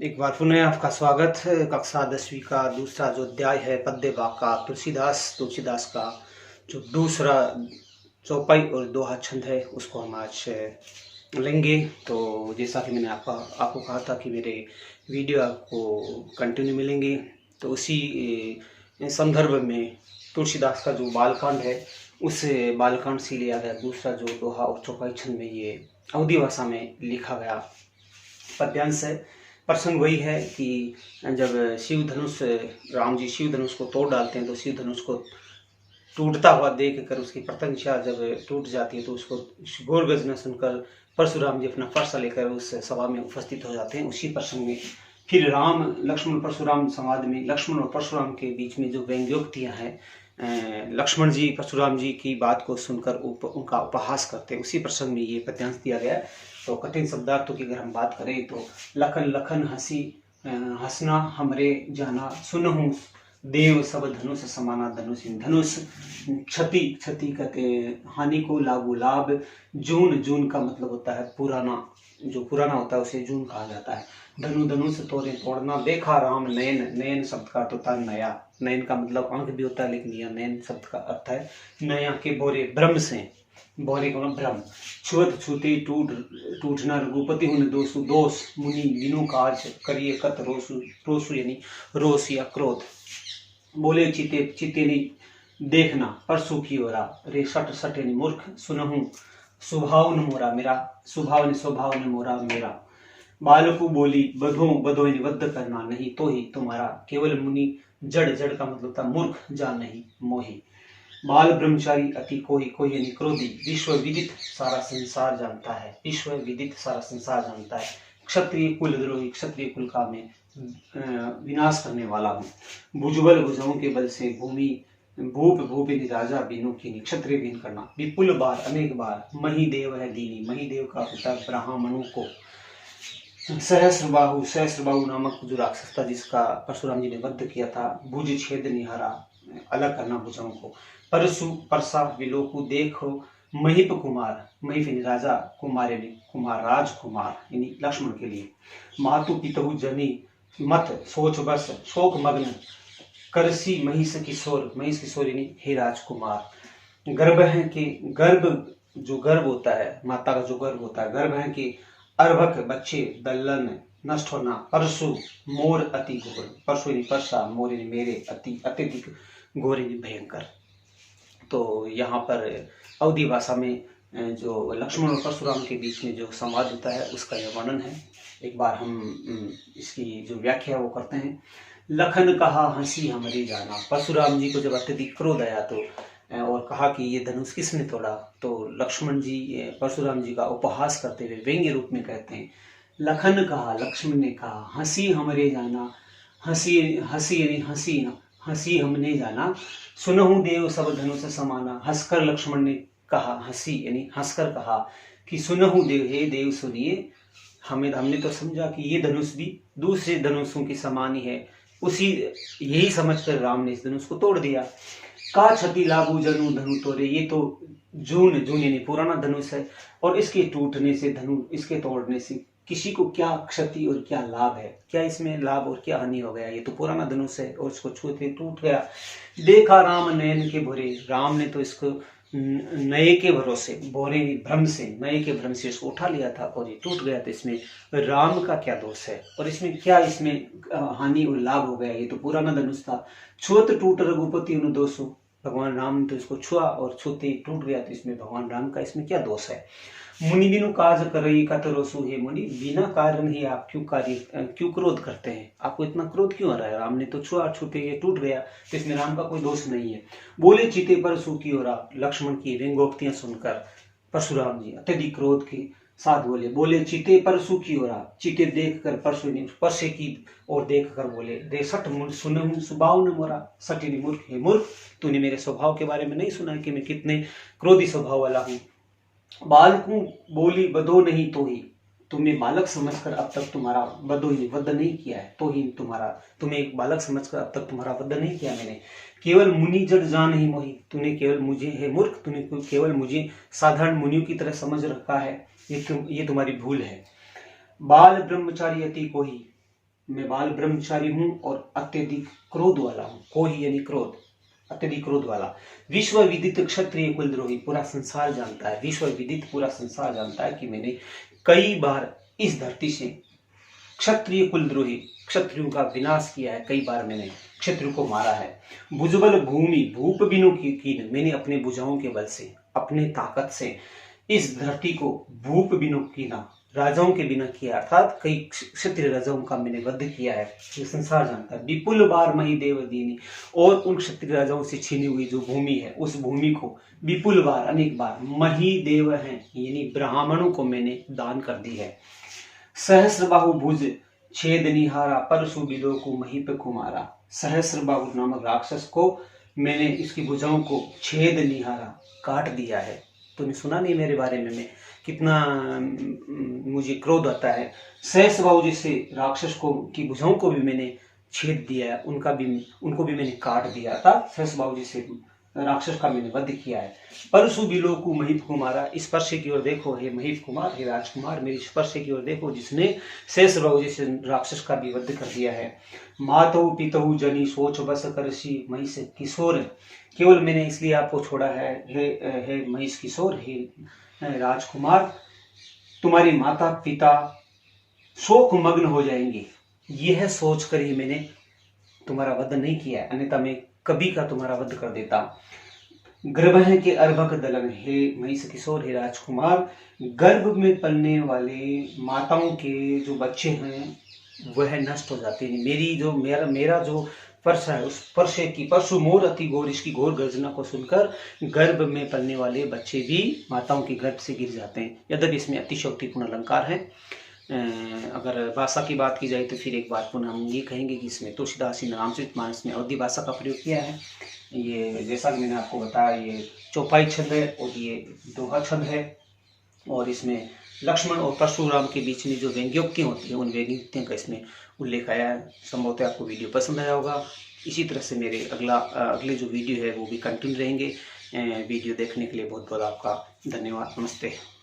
एक बार पुनः आपका स्वागत है। कक्षा 10वीं का दूसरा जो अध्याय है पद्य वाका तुलसीदास का जो दूसरा चौपाई और दोहा छंद है उसको हम आज लेंगे। तो जैसा कि मैंने आपको कहा था कि मेरे वीडियो आपको कंटिन्यू मिलेंगे, तो उसी संदर्भ में तुलसीदास का जो बालकांड है उस बालकांड से लिया गया दूसरा जो दोहा और चौपाई छंद में ये अवधी भाषा में लिखा गया पद्यांश है। प्रसंग वही है कि जब राम जी शिव धनुष को तोड़ डालते हैं तो शिव धनुष को टूटता हुआ देख कर उसकी प्रत्यंशा जब टूट जाती है तो उसको घोर गर्जना सुनकर परशुराम जी अपना फरसा लेकर उस सभा में उपस्थित हो जाते हैं। उसी प्रसंग में फिर राम लक्ष्मण परशुराम संवाद में लक्ष्मण और परशुराम के बीच में जो व्यंग्योक्तियाँ हैं, लक्ष्मण जी परशुराम जी की बात को सुनकर उनका उपहास करते हैं, उसी प्रसंग में ये पद्यांश दिया गया है। तो कठिन शब्दार्थों की अगर हम बात करें तो लखन लखन हंसी हंसना हमरे जाना, सुनहु देव सब धनुष समाना, धनुष क्षति क्षति कहते हानि को, लागू लाभ, जून जून का मतलब होता है पुराना, जो पुराना होता है उसे जून कहा जाता है। धनुष तोड़े तोड़ना, देखा राम नयन, नयन शब्द का अर्थ होता है नया, नयन का मतलब आंख भी होता है लेकिन यह नयन शब्द का अर्थ है नया के बोरे भ्रम से, बोरे का भ्रम, छुअत छूते टूटना, रघुपति हुन दोष मुनि बिनु काज करिए कत रोसु यानी रोष या क्रोध, बोले चिते नहीं देखना परसु की ओरा, रे सट सट यानी मूर्ख, सुनहु स्वभाव न मोरा मेरा, स्वभाव न मोरा मेरा, बालकु बोली बधो यानी वध करना, नहीं तो ही तुम्हारा, केवल मुनि जड़ का मतलब था मूर्ख जान नहीं मोही, बाल ब्रह्मचारी अति कोई यानी क्रोधी, विश्व विदित सारा संसार जानता है, विश्व विदित सारा संसार जानता है, क्षत्रिय कुल द्रोही, क्षत्रिय कुल का मैं विनाश करने वाला हूँ, भुजबल भुजाओं के बल से भूमि भूप राजा बिनु की, क्षत्रिय बीन करना, विपुल बार अनेक बार, मही देव है दीनी, मही देव का पिता ब्राह्मणु को, सहस्रबाहु नामक जो राक्षस था जिसका परशुराम जी ने वध किया था, भुज छेद निहारा अलग करना भुजाओं को, परसु परसा विलोकु देखो महिप कुमार, महिप यानी राजा, कुमार यानी कुमार राजकुमार यानी लक्ष्मण के लिए, मातु पितहु जनी मत सोच बस शोक मग्न, करसी महिष किशोर यानी हे राजकुमार, गर्भ है कि गर्भ होता है माता का, जो गर्भ होता है गर्भ है कि अर्भक बच्चे दल्लन नष्ट होना, परसु मोर अति घोर, परसु यानी परसा, मोर यानी मेरे, अत्यधिक घोर यानी भयंकर। तो यहाँ पर अवधी भाषा में जो लक्ष्मण और परशुराम के बीच में जो संवाद होता है उसका यह वर्णन है। एक बार हम इसकी जो व्याख्या वो करते हैं। लखन कहा हंसी हमरे जाना, परशुराम जी को जब अत्यधिक क्रोध आया तो और कहा कि ये धनुष किसने तोड़ा, तो लक्ष्मण जी परशुराम जी का उपहास करते हुए व्यंग्य रूप में कहते हैं, लखन कहा, लक्ष्मण ने कहा, हंसी हमरे जाना, हंसी हमने जाना, सुनहु देव सब धनुष समाना, हंसकर लक्ष्मण ने कहा, हंसी यानी हंसकर कहा कि सुनहु देव, हे देव सुनिए, हमने तो समझा कि ये धनुष भी दूसरे धनुषों के समान ही है, उसी यही समझकर राम ने इस धनुष को तोड़ दिया। का क्षति लागू जनु धनु तोड़े, ये तो जून यानी पुराना धनुष है और इसके टूटने से इसके तोड़ने से किसी को क्या क्षति और क्या लाभ है, क्या इसमें लाभ और क्या हानि हो गया, ये तो पुराना धनुष है और इसको छूते टूट गया। देखा राम नयन के भोरे, राम ने तो इसको नए के भरोसे, बोरे भ्रम से, नए के भ्रम से इसको उठा लिया था और ये टूट गया, तो इसमें राम का क्या दोष है और इसमें क्या हानि और लाभ हो गया, ये तो पुराना धनुष था। छुअत टूट रघुपति उन दोषो, भगवान राम ने तो इसको छुआ और छूते टूट गया, तो इसमें भगवान राम का इसमें क्या दोष है। मुनि बिनु काज करई कत रोसु, हे मुनि बिना कारण ही आप क्यों क्रोध करते हैं, आपको इतना क्रोध क्यों आ रहा है, राम ने तो छुआ छूते ये टूट गया, तो इसमें राम का कोई दोष नहीं है। बोले चिते परसु की ओरा, लक्ष्मण की व्यंग्योक्तियां सुनकर परशुराम जी अत्यधिक क्रोध के साथ बोले चिते परसु की ओरा, चिते देख कर परसे की और देख कर बोले, रे सठ सुन स्वभाव न मोरा, सठ मूर्ख, हे मूर्ख तूने मेरे स्वभाव के बारे में नहीं सुना कि मैं कितने क्रोधी स्वभाव वाला हूँ। बालकू बोली बधो नहीं तो ही, तुमने बालक समझकर अब तक तुम्हारा वध नहीं किया है, तो ही तुम्हें एक बालक समझकर अब तक तुम्हारा वध नहीं किया मैंने। केवल मुनि जड़ जान ही मोही, तूने केवल मुझे, हे मूर्ख तूने केवल मुझे साधारण मुनियों की तरह समझ रखा है, ये तुम्हारी भूल है। बाल ब्रह्मचारी अति कोही, मैं बाल ब्रह्मचारी हूँ और अत्यधिक क्रोध वाला हूँ। कोही यानी क्रोध, अत्यधिक क्रोध वाला। विश्व विदित क्षत्रिय कुलद्रोही, पूरा संसार जानता है, विश्व विदित पूरा संसार जानता है कि मैंने कई बार इस धरती से क्षत्रिय कुलद्रोही, क्षत्रियों का विनाश किया है, कई बार मैंने क्षत्रियों को मारा है। भुजबल भूमि भूप बिनु कीन, मैंने अपने भुजाओं के बल से, अपने ताकत से इस धरती को भूप बिनु कीना, राजाओं के बिना किया, अर्थात कई क्षत्रिय राजाओं का मैंने वध किया है, ये संसार जानता है। विपुल बार मही देव दीनी, और उन क्षत्रिय राजाओं से छीनी हुई जो भूमि है, उस भूमि को विपुल बार, अनेक बार, मही देव है यानी ब्राह्मणों को मैंने दान कर दी है। सहस्र बाहु भुज छेद निहारा, परशु बिलो को महीप कुमारा। सहस्र बाहु नामक राक्षस को मैंने, इसकी भुजाओं को छेद निहारा, काट दिया है। तूने सुना नहीं मेरे बारे में, मैं कितना मुझे क्रोध आता है। सहस्र बाहु जैसे राक्षस को की भुजाओं को भी मैंने छेद दिया है, उनको भी मैंने काट दिया था। सहस्र बाहु जैसे राक्षस का मैंने वध किया है। परशु बिलो को महीप कुमारा, स्पर्श की ओर देखो हे महीप कुमार, हे राजकुमार, मेरी स्पर्श की ओर देखो जिसने सहस्र बाहु जैसे राक्षस का भी वध कर दिया है। मातहु पितहु जनी सोच बस करसी, महिष किशोर, केवल मैंने इसलिए आपको छोड़ा है हे महिष किशोर, हे राजकुमार, तुम्हारी माता पिता शोक मग्न हो जाएंगे, यह सोच कर ही मैंने तुम्हारा वध नहीं किया है, अन्यथा मैं कभी का तुम्हारा वध कर देता। गर्भ के अर्भक दलन, हे महिष किशोर, हे राजकुमार, गर्भ में पलने वाले माताओं के जो बच्चे हैं वह नष्ट हो जाते हैं। मेरा जो परसा है, उस परसे की परशु मोर अति घोर, इसकी घोर गर्जना को सुनकर गर्भ में पलने वाले बच्चे भी माताओं के गर्भ से गिर जाते हैं। यद्यपि इसमें अतिशयोक्तिपूर्ण अलंकार है। अगर भाषा की बात की जाए तो फिर एक बात पुनः हम ये कहेंगे कि इसमें तुलसीदास जी ने रामचरितमानस में अवधी भाषा का प्रयोग किया है। ये जैसा कि मैंने आपको बताया, ये चौपाई छंद है और ये दोहा छंद है, और इसमें लक्ष्मण और परशुराम के बीच में जो व्यंग्योक्तियाँ होती हैं, उन व्यंग्योक्तियों का इसमें उल्लेख आया है। संभवतः आपको वीडियो पसंद आया होगा। इसी तरह से मेरे अगले जो वीडियो है वो भी कंटिन्यू रहेंगे। वीडियो देखने के लिए बहुत बहुत आपका धन्यवाद। नमस्ते।